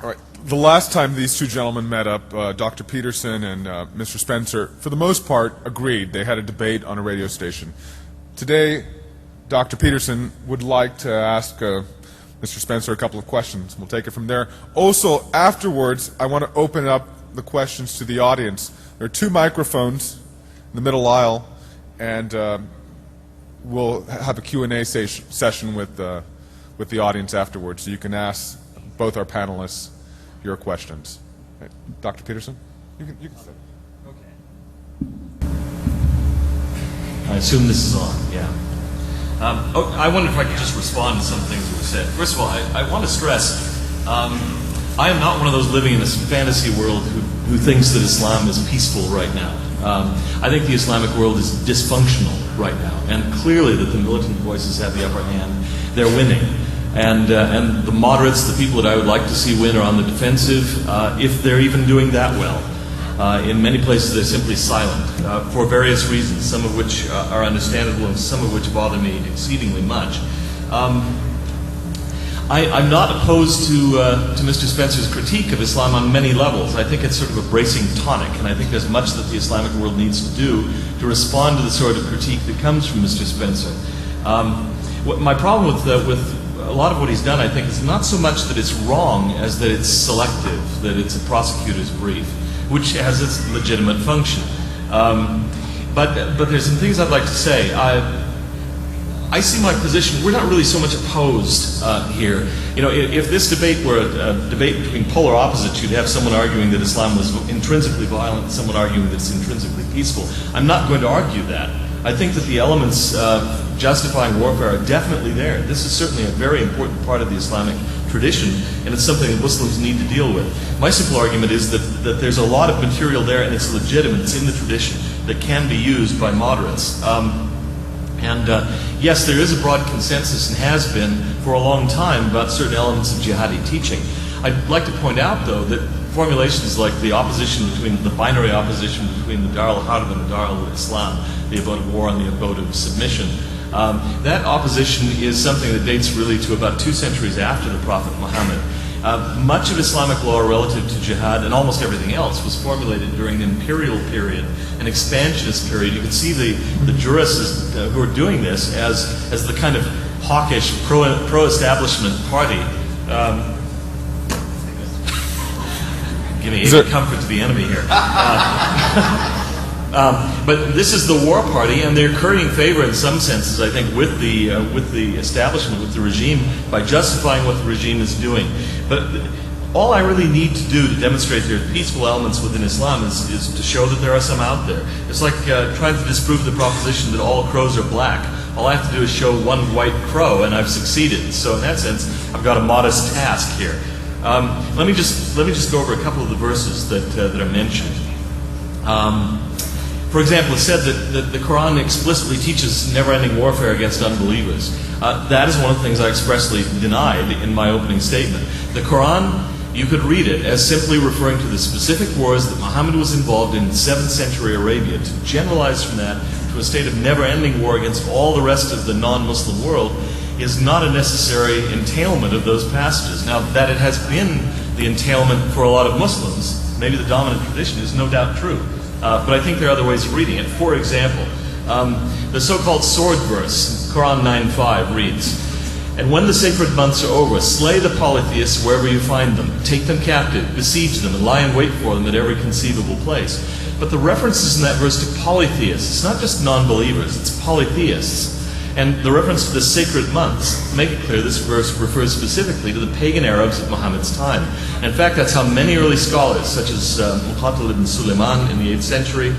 All right. The last time these two gentlemen met up, Dr. Peterson and Mr. Spencer, for the most part, agreed. They had a debate on a radio station. Today, Dr. Peterson would like to ask Mr. Spencer a couple of questions. We'll take it from there. Also, afterwards, I want to open up the questions to the audience. There are two microphones in the middle aisle, and we'll have a Q&A session with the audience afterwards, so you can ask both our panelists your questions. Right. Dr. Peterson, you can start. Okay. I assume this is on, yeah. I wonder if I could just respond to some things that were said. First of all, I want to stress, I am not one of those living in this fantasy world who thinks that Islam is peaceful right now. I think the Islamic world is dysfunctional right now, and clearly that the militant voices have the upper hand. They're winning. And the moderates, the people that I would like to see win, are on the defensive, if they're even doing that well. In many places they're simply silent, for various reasons, some of which are understandable and some of which bother me exceedingly much. I'm not opposed to Mr. Spencer's critique of Islam on many levels. I think it's sort of a bracing tonic, and I think there's much that the Islamic world needs to do to respond to the sort of critique that comes from Mr. Spencer. My problem with a lot of what he's done, I think, is not so much that it's wrong as that it's selective, that it's a prosecutor's brief, which has its legitimate function. But there's some things I'd like to say. I see my position, we're not really so much opposed here. You know, if this debate were a debate between polar opposites, you'd have someone arguing that Islam was intrinsically violent and someone arguing that it's intrinsically peaceful. I'm not going to argue that. I think that the elements justifying warfare are definitely there. This is certainly a very important part of the Islamic tradition, and it's something that Muslims need to deal with. My simple argument is that there's a lot of material there, and it's legitimate, it's in the tradition, that can be used by moderates. Yes, there is a broad consensus, and has been for a long time, about certain elements of jihadi teaching. I'd like to point out, though, that formulations like the binary opposition between the Dar al-Harb and the Dar al-Islam, the abode of war and the abode of submission, that opposition is something that dates really to about 2 centuries after the Prophet Muhammad. Much of Islamic law relative to jihad and almost everything else was formulated during the imperial period, an expansionist period. You can see the jurists who are doing this as the kind of hawkish pro-establishment party. Giving aid comfort to the enemy here. But this is the war party, and they're currying favor in some senses, I think, with the establishment, with the regime, by justifying what the regime is doing. But all I really need to do to demonstrate there are peaceful elements within Islam is to show that there are some out there. It's like trying to disprove the proposition that all crows are black. All I have to do is show one white crow, and I've succeeded. So in that sense, I've got a modest task here. Let me just go over a couple of the verses that are mentioned. For example, it's said that the Quran explicitly teaches never-ending warfare against unbelievers. That is one of the things I expressly denied in my opening statement. The Quran, you could read it as simply referring to the specific wars that Muhammad was involved in 7th century Arabia. To generalize from that to a state of never-ending war against all the rest of the non-Muslim world is not a necessary entailment of those passages. Now, that it has been the entailment for a lot of Muslims, maybe the dominant tradition, is no doubt true. But I think there are other ways of reading it. For example, the so-called sword verse, Quran 9:5 reads, "And when the sacred months are over, slay the polytheists wherever you find them. Take them captive, besiege them, and lie in wait for them at every conceivable place." But the references in that verse to polytheists, it's not just non-believers, it's polytheists. And the reference to the sacred months make it clear this verse refers specifically to the pagan Arabs of Muhammad's time. And in fact, that's how many early scholars, such as Muqatil ibn Sulaiman in the 8th century,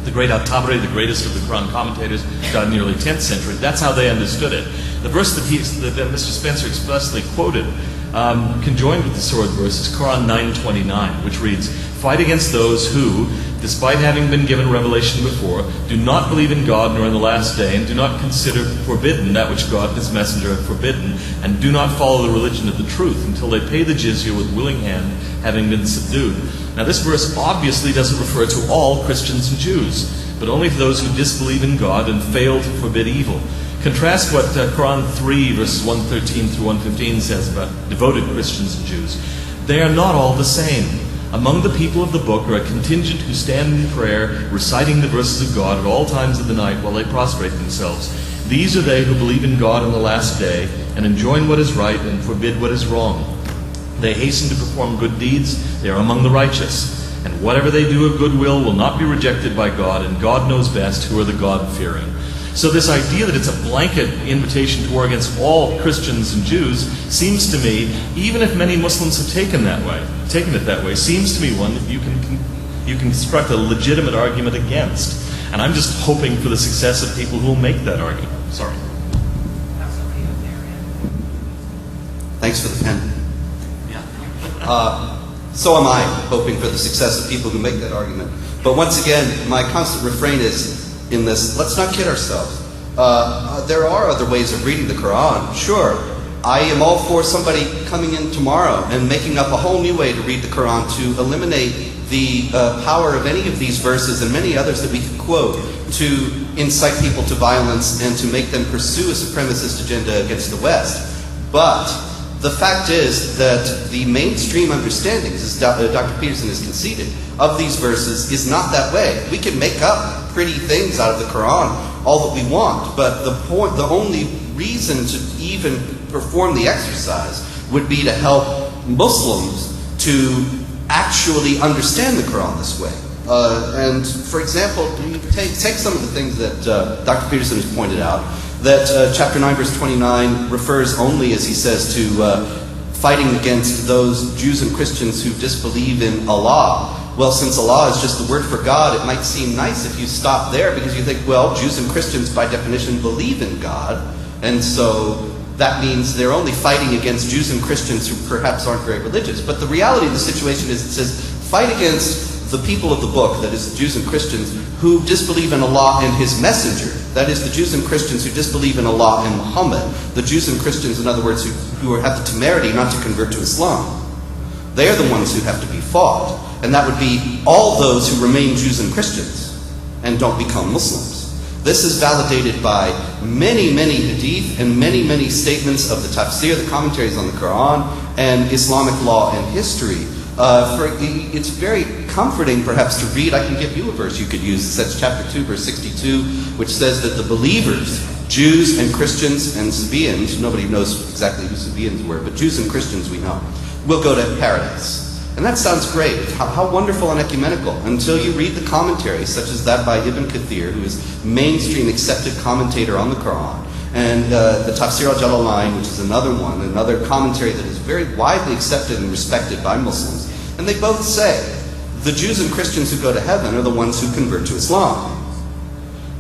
the great At-Tabari, the greatest of the Quran commentators, died in the early 10th century. That's how they understood it. The verse that Mr. Spencer expressly quoted, conjoined with the sword verse, is Quran 9:29, which reads, "Fight against those who, despite having been given revelation before, do not believe in God nor in the last day, and do not consider forbidden that which God and His messenger have forbidden, and do not follow the religion of the truth until they pay the jizya with willing hand, having been subdued." Now this verse obviously doesn't refer to all Christians and Jews, but only to those who disbelieve in God and fail to forbid evil. Contrast what Quran 3 verses 113 through 115 says about devoted Christians and Jews. They are not all the same. Among the people of the book are a contingent who stand in prayer, reciting the verses of God at all times of the night while they prostrate themselves. These are they who believe in God on the last day, and enjoin what is right and forbid what is wrong. They hasten to perform good deeds. They are among the righteous. And whatever they do of good will not be rejected by God, and God knows best who are the God-fearing. So this idea that it's a blanket invitation to war against all Christians and Jews seems to me, even if many Muslims have taken it that way, seems to me one that you can construct a legitimate argument against. And I'm just hoping for the success of people who will make that argument. Sorry. Thanks for the pen. So am I, hoping for the success of people who make that argument. But once again, my constant refrain is, in this, let's not kid ourselves. There are other ways of reading the Quran. Sure, I am all for somebody coming in tomorrow and making up a whole new way to read the Quran to eliminate the power of any of these verses and many others that we could quote to incite people to violence and to make them pursue a supremacist agenda against the West. But the fact is that the mainstream understandings, as Dr. Peterson has conceded, of these verses is not that way. We can make up pretty things out of the Quran all that we want, but the only reason to even perform the exercise would be to help Muslims to actually understand the Quran this way. And for example, take some of the things that Dr. Peterson has pointed out, that chapter 9 verse 29 refers only, as he says, to fighting against those Jews and Christians who disbelieve in Allah. Well, since Allah is just the word for God, it might seem nice if you stop there, because you think, well, Jews and Christians by definition believe in God, and so that means they're only fighting against Jews and Christians who perhaps aren't very religious. But the reality of the situation is, it says, fight against the people of the book, that is, Jews and Christians, who disbelieve in Allah and His messenger. That is, the Jews and Christians who disbelieve in Allah and Muhammad. The Jews and Christians, in other words, who have the temerity not to convert to Islam. They are the ones who have to be fought. And that would be all those who remain Jews and Christians and don't become Muslims. This is validated by many, many hadith and many, many statements of the tafsir, the commentaries on the Quran, and Islamic law and history. It's very comforting, perhaps, to read. I can give you a verse you could use. That's chapter 2, verse 62, which says that the believers, Jews and Christians and Sabaeans, nobody knows exactly who Sabaeans were, but Jews and Christians we know, will go to paradise. And that sounds great. How wonderful and ecumenical, until you read the commentaries, such as that by Ibn Kathir, who is mainstream accepted commentator on the Quran, and the Tafsir al-Jalalain, which is another commentary that is very widely accepted and respected by Muslims. And they both say, the Jews and Christians who go to heaven are the ones who convert to Islam.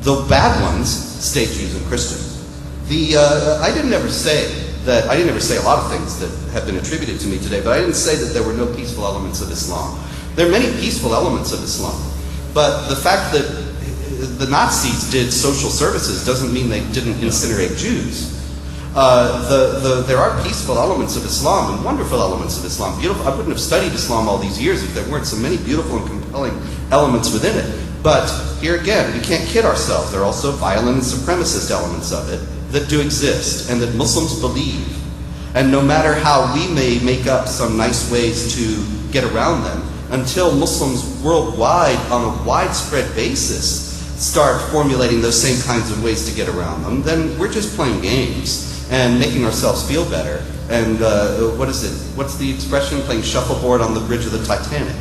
The bad ones stay Jews and Christians. I didn't ever say a lot of things that have been attributed to me today, but I didn't say that there were no peaceful elements of Islam. There are many peaceful elements of Islam. But the fact that the Nazis did social services doesn't mean they didn't incinerate Jews. There are peaceful elements of Islam and wonderful elements of Islam. Beautiful. I wouldn't have studied Islam all these years if there weren't so many beautiful and compelling elements within it. But here again, we can't kid ourselves. There are also violent and supremacist elements of it that do exist and that Muslims believe. And no matter how we may make up some nice ways to get around them, until Muslims worldwide on a widespread basis start formulating those same kinds of ways to get around them, then we're just playing games and making ourselves feel better. And what is it? What's the expression? Playing shuffleboard on the bridge of the Titanic.